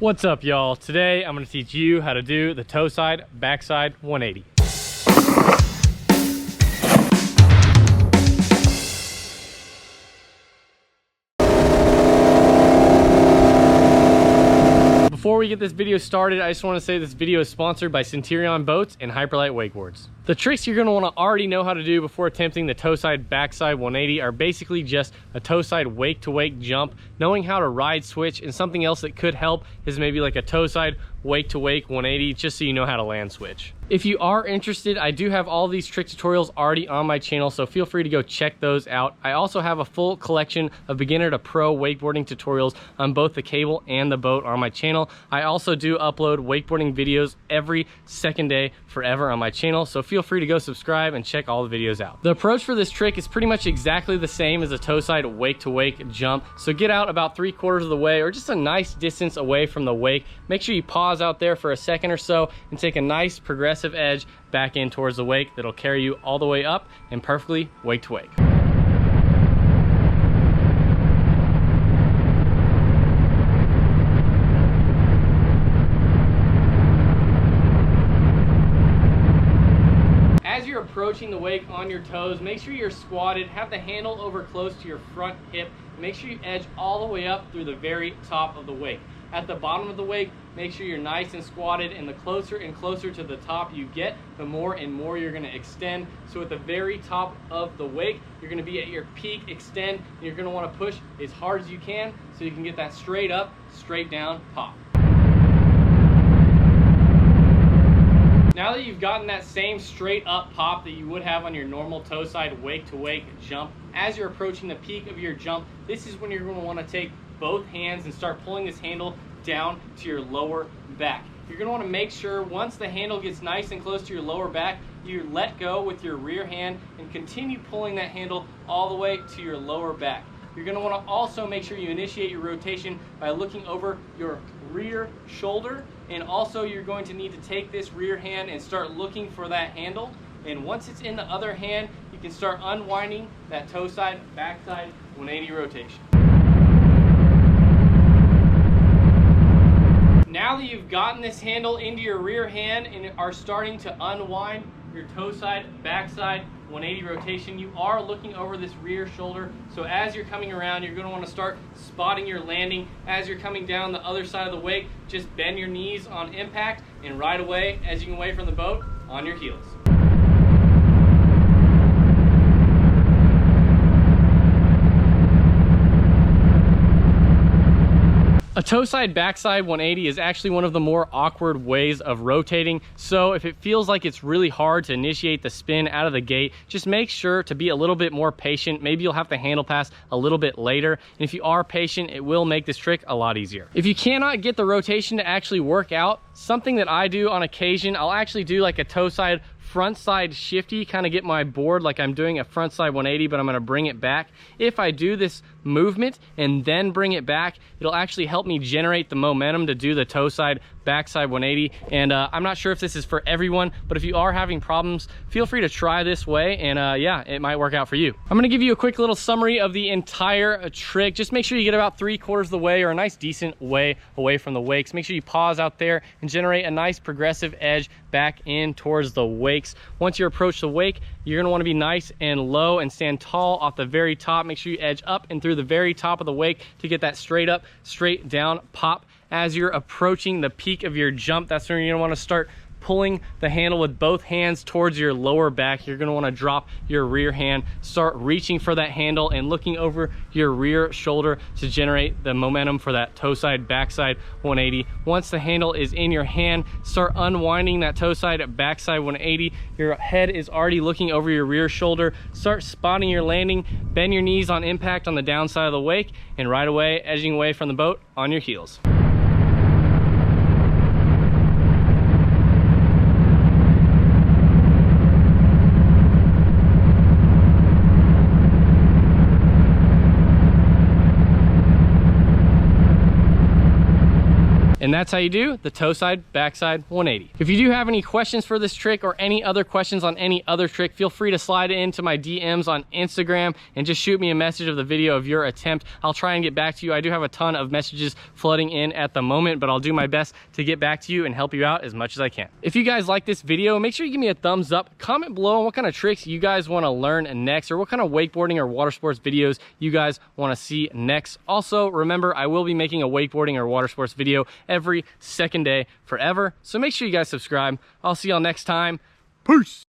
What's up, y'all? Today I'm going to teach you how to do the toe side backside 180. Before we get this video started, I just want to say this video is sponsored by Centurion boats and Hyperlight wakeboards. The tricks you're going to want to already know how to do before attempting the toe side backside 180 are basically just a toe side wake to wake jump, knowing how to ride switch, and something else that could help is maybe like a toe side wake to wake 180, just so you know how to land switch. If you are interested, I do have all these trick tutorials already on my channel, so feel free to go check those out. I also have a full collection of beginner to pro wakeboarding tutorials on both the cable and the boat on my channel. I also do upload wakeboarding videos every second day forever on my channel, so feel free to go subscribe and check all the videos out. The approach for this trick is pretty much exactly the same as a toe side wake to wake jump, so get out about 3/4 of the way or just a nice distance away from the wake. Make sure you pause out there for a second or so and take a nice progressive edge back in towards the wake that'll carry you all the way up and perfectly wake to wake. As you're approaching the wake on your toes, make sure you're squatted, have the handle over close to your front hip, and make sure you edge all the way up through the very top of the wake. At the bottom of the wake, make sure you're nice and squatted, and the closer and closer to the top you get, the more and more you're going to extend. So at the very top of the wake, you're going to be at your peak extend, and you're going to want to push as hard as you can so you can get that straight up, straight down pop. Now that you've gotten that same straight up pop that you would have on your normal toe side wake to wake jump, as you're approaching the peak of your jump, this is when you're going to want to take both hands and start pulling this handle down to your lower back. You're going to want to make sure once the handle gets nice and close to your lower back, you let go with your rear hand and continue pulling that handle all the way to your lower back. You're going to want to also make sure you initiate your rotation by looking over your rear shoulder, and also you're going to need to take this rear hand and start looking for that handle, and once it's in the other hand, you can start unwinding that toe side backside 180 rotation. Now that you've gotten this handle into your rear hand and are starting to unwind your toe side backside 180 rotation, you are looking over this rear shoulder. So as you're coming around, you're going to want to start spotting your landing. As you're coming down the other side of the wake, just bend your knees on impact and ride away, edging away from the boat on your heels. A toe side backside 180 is actually one of the more awkward ways of rotating, so if it feels like it's really hard to initiate the spin out of the gate, just make sure to be a little bit more patient. Maybe you'll have to handle pass a little bit later, and if you are patient, it will make this trick a lot easier. If you cannot get the rotation to actually work out, something that I do on occasion, I'll actually do like a toe side front side shifty, kind of get my board like I'm doing a front side 180, but I'm going to bring it back. If I do this movement and then bring it back, it'll actually help me generate the momentum to do the toe side backside 180. And I'm not sure if this is for everyone, but if you are having problems, feel free to try this way, and yeah, it might work out for you. I'm going to give you a quick little summary of the entire trick. Just make sure you get about 3/4 of the way, or a nice decent way away from the wakes. Make sure you pause out there and generate a nice progressive edge back in towards the wakes. Once you approach the wake, you're going to want to be nice and low and stand tall off the very top. Make sure you edge up and through the very top of the wake to get that straight up, straight down pop. As you're approaching the peak of your jump, that's when you're going to want to start pulling the handle with both hands towards your lower back. You're going to want to drop your rear hand, start reaching for that handle and looking over your rear shoulder to generate the momentum for that toe side backside 180. Once the handle is in your hand, start unwinding that toe side backside 180. Your head is already looking over your rear shoulder. Start spotting your landing, bend your knees on impact on the downside of the wake, and right away edging away from the boat on your heels. And that's how you do the Toeside backside 180. If you do have any questions for this trick or any other questions on any other trick, feel free to slide it into my DMs on Instagram and just shoot me a message of the video of your attempt. I'll try and get back to you. I do have a ton of messages flooding in at the moment, but I'll do my best to get back to you and help you out as much as I can. If you guys like this video, make sure you give me a thumbs up. Comment below on what kind of tricks you guys want to learn next, or what kind of wakeboarding or water sports videos you guys want to see next. Also, remember, I will be making a wakeboarding or water sports video every second day forever, so make sure you guys subscribe. I'll see y'all next time. Peace.